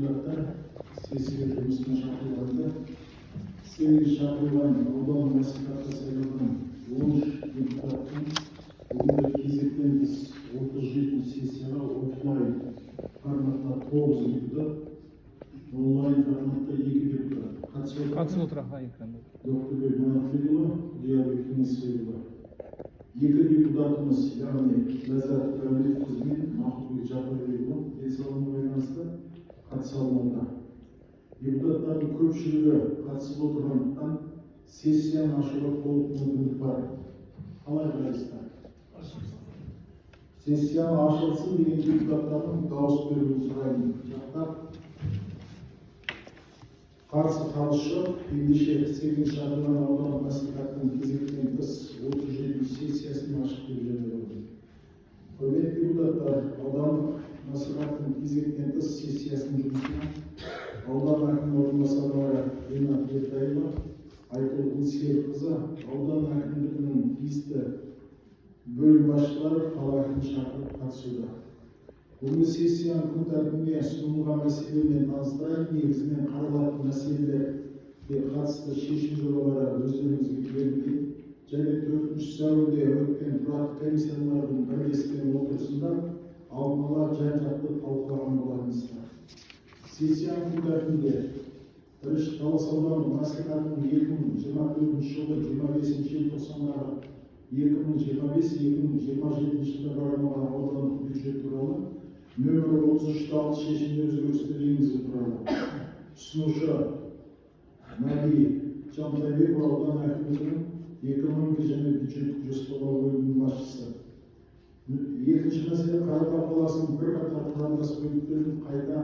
Sesiye жұмысына шақырылғанда, сегіз шақырылған аудан мәслихатқа сайланған 13 депутаттың бүгінгі кезектен тыс 37 сессияға офлайн форматта 9 депутат, онлайн форматта 2 депутат қатысып отыр. Доктор Манатбекұлы, Диабек Кенесбекұлы. 2 депутатымыз, яғни Ләззат Дәулетқызы мен Мақұлбек Жапарбекұлы денсаулығына байланысты қатыса алмауда. Депутаттардың көпшілігі қатысып отырғандықтан сессияны ашуға толық мүмкіндік бар. Қалай қарайсыздар? Сессияны ашылсын деген депутаттардың дауыс беруін сұраймын. Жақтап қарсы қалыс жоқ. Ендеше 8 шақырылған аудан мәслихаттың кезектен тыс 37 сессиясын ашық деп жариялады. Құрметті депутаттар, аудан мәслихаттың кезектен тыс сессиясының жұмысына аудан әкімінің орынбасарлары Ринат Ертаева, Айгүл Еңсерқызы, аудан әкімдігінің тиісті бөлім басшылары қала әкімін шақырып қатысуда. Бүгінгі сессияның күн тәртібіне ұсынылған мәселелермен таныстырайын. Негізінен қаралатын мәселелерге қатысты шешім жобалары өздеріңізге берілген. Және 4 сәуірде өткен тұрақты комиссиялардың бірлескен отырысында алдын ала жан-жақты талқылаған болатынсыздар. Сессияның күн тәртібінде бірінші Талас ауданы мәслихатының 2024 жылғы 25 желтоқсандағы 2025-2027 жылдарға арналған аудандық бюджет туралы нөмірі 33 шешімді өзгерістер енгізу туралы ұсынушы Наби Жантайбеков аудан әкімдігінің экономика және бюджеттік жоспарлау бөлімінің басшысы. Екінші мәселе Қаратау қаласының бірқатар құрамдас бөліктерін қайта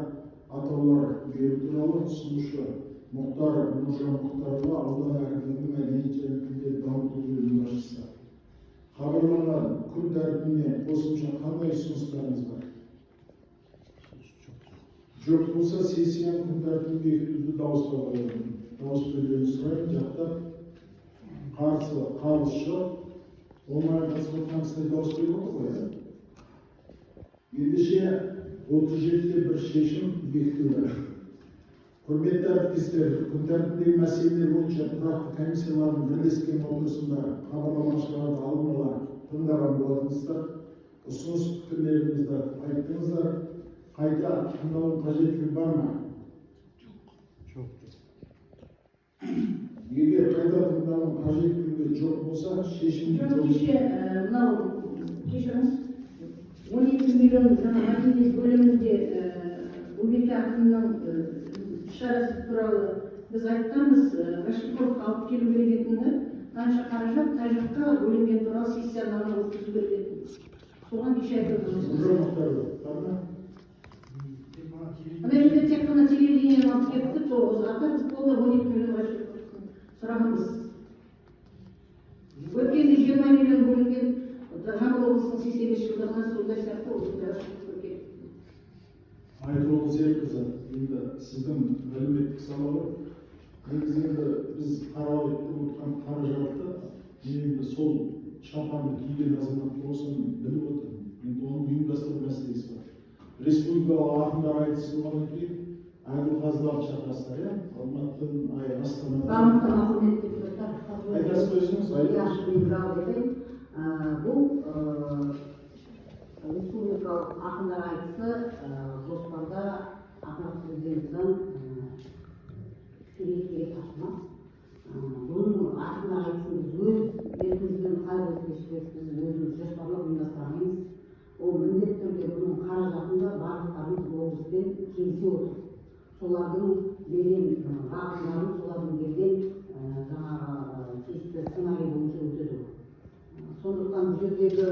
атаулар беру туралы ұсынушы Мұхтар Нұржан Мұхтарұлы аудан әкімдігінің мәдениет және тілдерді дамыту бөлімінің басшысы. Хабарланған күн тәртібіне қосымша қандай ұсыныстарыңыз бар? Жоқ болса, сессияның күн тәртібін бекітуді дауысқа қоямын. Дауыс беруді сұраймын. Жақтап қарсы қалыс жоқ. Онлайн қатысып отырған кісілер дауыс беріп отыр ғой. Ендеше 37-те бір шешім бекітілді. Құрметті әріптестер, күн тәртібіндегі мәселелер бойынша тұрақты комиссиялардың бірлескен отырысында хабарламашыларды алдын ала тыңдаған болатынсыздар. Ұсыныс пікірлеріңізді айттыңыздар. Қайта тыңдаудың қажеттілігі бар ма? Жоқ. Егер қайта тыңдаудың қажеттілігі жоқ болса, шешім жоқ. Кешіріңіз, 12 миллион жаңа мәдениет бөлімінде Бөбек әкімнің шарасы туралы біз айтқанбыз, Рашидовқа алып келу керек етінді, қанша қаражат қай жаққа бөлінген туралы сессияны өткізу керек етінді. Соған кеше айтылды. Ана жерде тек қана телевидениені алып кетті, ата біз қолда 12 миллионға сұрағанбыз. Өткенде 20 миллион бөлінген, Жамбыл облысының 85 жылдарынан сондай сияқты осындай ашылып кетті. Айгүл Еңсерқызы, енді сіздің әлеуметтік сауалы, негізінде біз қаралып отырған қаражатты, енді сол шапанды киген азамат болсын біліп отырмын. Енді оның ұйымдастыру мәселесі бар. Республикалық ақындар айтысы болғаннан кейін Айгүл қазыларды шақырасыздар, Алматыдан, Астанадан. Айтасыз өзіңіз, бұл республикалық ақындар айтысы жоспарда ақпарат президентінің тікелей тапсырмас. Бұның ақындар айтысын біз өз еркімізбен қайда өткізбекпіз, өзіміз жоспарлап ұйымдастырамыз. Ол міндетті түрде бұның қаражатында барлықтарымыз облыспен келісе отыр. Солардың берген ақындарын, солардың берген жаңағы тиісті сценарий бойынша өтеді. Сондықтан бұл жердегі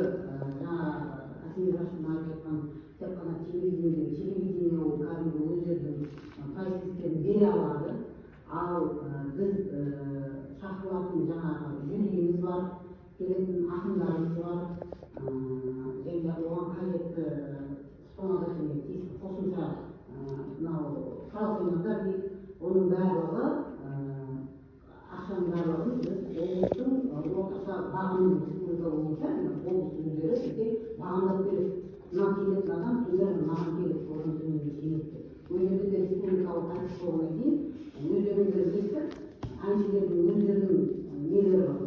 Асмир Рашидовтың айтқан тек қана телевидение ол кәдімгі өздерінің позициясын бере алады. Ал біз шақырылатын жаңағы жюриіміз бар, келетін ақындарымыз бар, және оған қажетті вспомогательный тиісті қосымша мынау құрал-саймандар дейді, оның барлығы ақшаның барлығын біз облыстың орташа бағының республика бойынша облыс өздері бізге бағындап береді. Мынау келетін адам түрлері маған келіп оның төменде келеді. ол жерде де республикалық тарихшы болғаннан кейін өздеріңіздер білесіздер, әншілердің өздерінің нелері бар,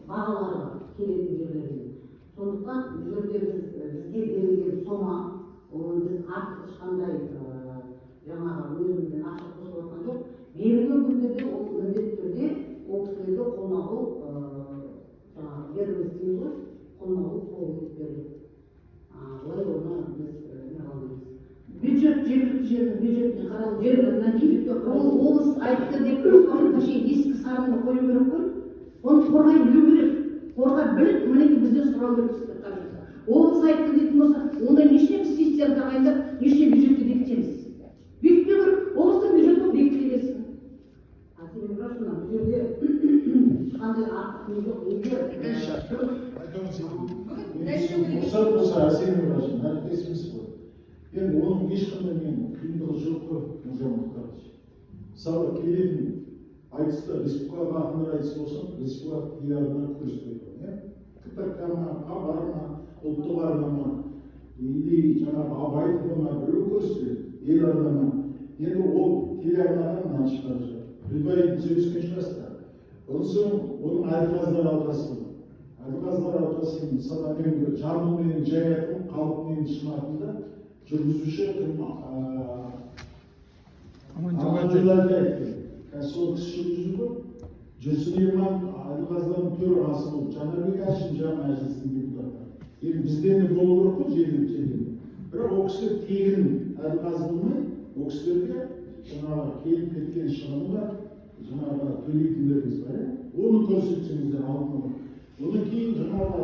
бағалары бар келетін жерлерде. Сондықтан бұл жерде бізге берілген сома, оны біз артық ешқандай жаңағы өзімізден ақша қосып жатқан жоқ. Берілген күндерде ол міндетті түрде ол кісілерді қолма қол жаңағы беріміз дейміз ғой, қолма қол қолымыз беріледі. Олай оны біз не қылмаймыз. Бюджет, жергілікті жердің бюджетіне қаралып жергілікті келіп ол облыс айтты деп ескі сарынды қою керек қой. Оны қорғай білу керек. Қорғай біліп, мінекей бізден сұрау керек сіздер қаржыда. Облыс айтты дейтін болса, онда неше субсидия тағайындап, неше бюджетті бекітеміз. Бекітпеу керек, облыстың бюджеті бекітіле берсін. Сенің расында бұл жерде ешқандай артық не жоқ. Рұқсат болса, Әсенов Рашин, әріптесіміз ғой. Енді оның ешқандай мен қиындығы жоқ қой, Нұржан Мұхтарович. Мысалы, келетін айтыста республикалық ақындар айтысы болса, республикалық телеарна көрсетеді. КТК-ма, Хабар-ма, ұлттық арна-ма, или жаңағы Абайтова-ма біреу көрсетеді, ел арна-ма. Енді ол телеарнаға мынаны шығарып жатыр. Предварительно сөйлескен шығарсыздар. Оның Әділқазылар алқасы бар. Әділқазылар алқасы мысалы мен жармыл менің жай атым, халық менің шын атымда жүргізуші Аманжолайды айтты. Сол кісі жүргізуді Жүрсін Ерман Әділқазылардың төрағасы болып, Жанарбек Әшім жаңа мәжілістің депутаты. Енді бізден де болу керек қой жергілікті. Бірақ ол кісілер тегін Әділқазы болмай, ол кісілерге жаңағы келіп кеткен шығыны бар, жаңағы төлейтіндеріміз бар. Оны көрсетсеңіздер алдын. Одан кейін жаңағы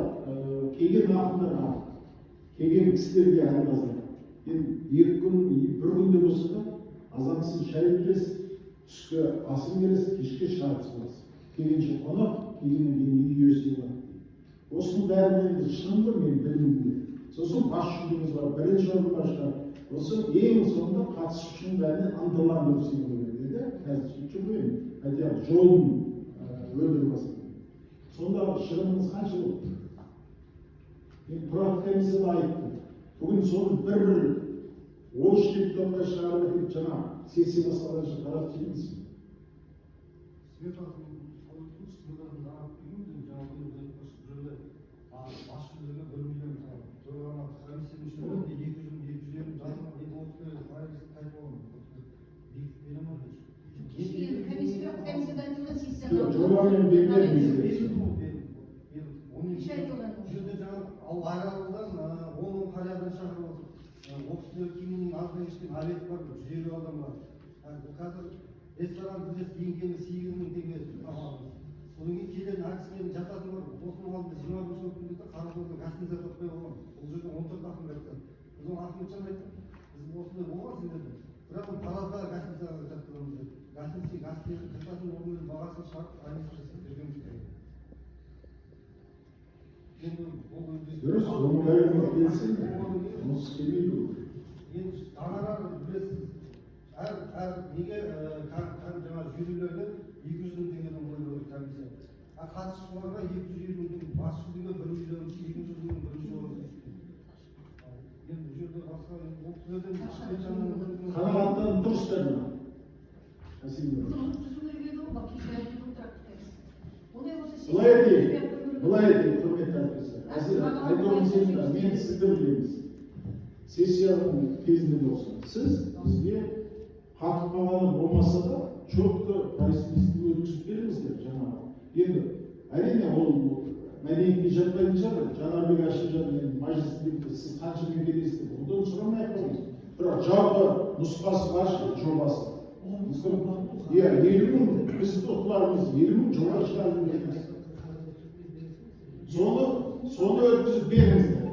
келген ақындар келген кісілерге Әділқазылар. Енді екі күн, бір күнде болса да азансыз шай бересіз, түскі асын бересіз, кешке шарқыз боласыз. Келгенше қонақ, келгеннен кейін үй иесі бар. Осының бәрін енді шынымды мен білмеймін. Сосын бас жүлдеміз бар, бірінші орынбасшылар. Осы ең соңында қатысушының бәріне ынталандыру сыйлығы береді. Қазір сөйтіп жүрмеймін. Әйтеуір жолын өлтірмесін. Сонда шығынымыз қанша болды? Мен тұрақты комиссияда айттым. Бүгін соны бір-бір ол үш депутатқа шығарып жаңа сессия басталғанша қарап жейміз. Жобамен бермедіңіз. Ал айралыдан 10 қариядан шақырып отыр. Оқыстылар кейіннің аздан кешкен обед бар, 150 адам бар. Қазір ресторан білесі енгені 8 мың теңге тамағымыз. Одан кейін келетін әркісінен жататын бар. Осының алдында 20 мың өткізді, Қарақорда гостиница таппай болған. Бұл жерде 14 ақын айтты. Біз оны Ахметжан айттық. Біз осындай болған сендерде. Бірақ ол тараздағы гостиницаға жатқызамыз деді. Гостиница жататын орнының бағасын шығарып, айнысы жасап жүргеніміз керек. Дұрыс, оны бәріне келсін. Мұнсыз келмейді. Енді ағарар білесіз, әр неге жаңа жүйелерді 200 мың теңгеден қойылуы комиссия. Қатысушыларға 250 мың теңге, бас жүлдеге 1 миллион, 200 мың бірінші орын. Енді бұл жерде басқа ол кісілерден Қанағаттан дұрыстар ма? Былай етейік, құрметті әріптестер. Мен сізді білеміз. Сессияның кезінде болса, сіз бізге қатып қалғаны болмаса да, четкі профессионалистік өткізіп беріңіздер жаңағы. Енді әрине ол мәдениетке жатпайтын шығар, Жанарбек Әшім мәжілісінде сіз қанша мемлекеттесіз, одан сұрамай ақ қойыңыз. Бірақ жалпы нұсқасы қанша жобасы. Иә, 50 мың біз ұтыларымыз 50 мың жоба шығарып береміз. Соны өткізіп беріңіздер.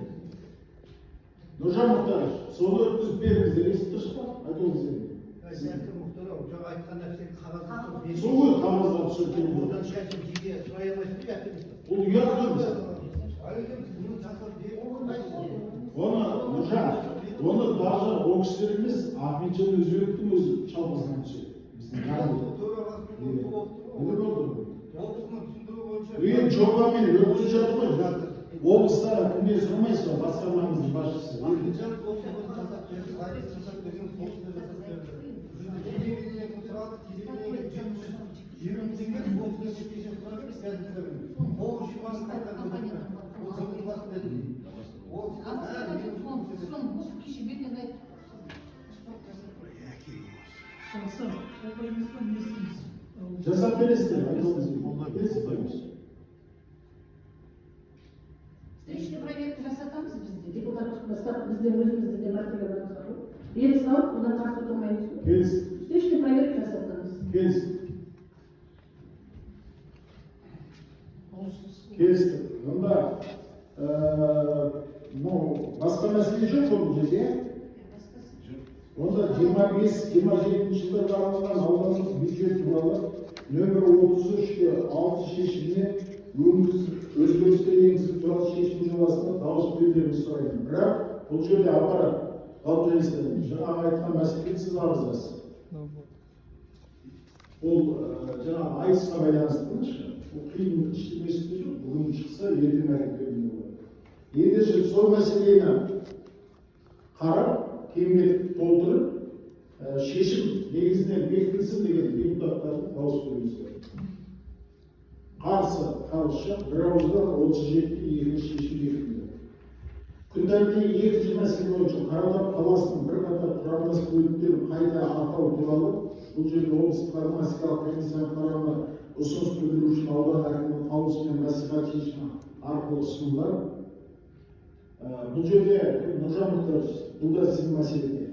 Нұржан Мұхтарович, соны өткізіп беріңіздер. Естіп тұрсыз ба? Айтыңыз енді. Мұхтаров, жаңа айтқан нәрсені қағазға түсіріп сол ғой қағазға түсіріп одан ешқайсың жеке сұрай алмайсыз ба? Ол ұят қой. Нұржан, оны даже ол кісілер емес, Ахметжан Өзбектің өзі шалғызынан түседі. Енді жобамен өткізіп жатыр ғой. Облыстарға кімден сұрамайсыз, басқармаңыздың басшысы. Ахметжан Тосыбов жасап берді, Ғариф жасап берген, солтүстік жасап берді. Жүзде телевидениеден сұрады, телевидениеге 20 теңге солтүстік кеше сұрап еді, қазір бермейді. Ол жиырмасын қайтарып берді. Ол жылдың басында еді. Ол Жасап бересіздер, айтыңыз. Встречный проверка жасатамыз бізде, депутаттық бастап бізде өзімізде де мәртебеміз бар. Бері салып, одан қарсы отырмаймыз. Келістік. Встречный проверка жасатамыз. Келістік. Онда, басқа мәселе жоқ бұл жерде. Онда 25-27 жылдар аралығынан аудандық бюджет туралы нөмір 33-6 шешіміне өзгерістер енгізу туралы шешім жобасына дауыс берулеріңізді сұраймын. Бірақ бұл жерде аппарат қалыптайсыз. Жаңағы айтқан мәселеге сіз арызасыз. Ол жаңағы айтысқа байланысты ол қиын ештеңесі жоқ. Бүгін шықса, ертең әрекеттеріне болады. Ендеше сол мәселені қарап, кеңінен толтырып, шешім негізінен бекітілсін деген депутаттардың дауыс беруіміз керек. Қарсы қалысша бір ауыздан 37-те екінші шешім бекітілді. Күн тәртібіндегі екінші мәселе бойынша Қаратау қаласының бірқатар құрамдас бөліктерін қайта атау туралы бұл жерде облыстық орманистикалық комиссияның қарауына ұсыныс білдіру үшін аудан әкімінің қаулысымен мәслихат шешімі арқылы ұсынылды. Бұл жерде Нұржан Мұхтарович, бұл да сіздің мәселеде.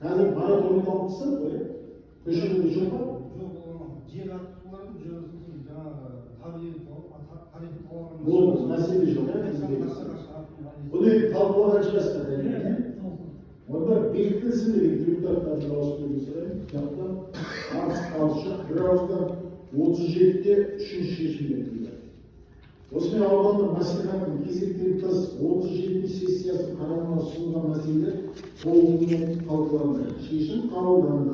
Қазір мораторий алып тастады ғой, көшірілді жоқ па? жоқ, жер атысулардың жаңағы табиғи Бұл мәселе жоқ. Бұл енді талқылауға шығасыздар. Онда бекітілсін деген депутаттардың дауыс беруі сұраймын. Жақтан қарсы қалысша бір ауыздан 37-те үшінші шешім бекітілді. Осымен аудандық мәслихаттың кезектен тыс 37-ші сессиясының қарауына ұсынылған мәселелер толығымен талқыланды. Шешім қабылданды.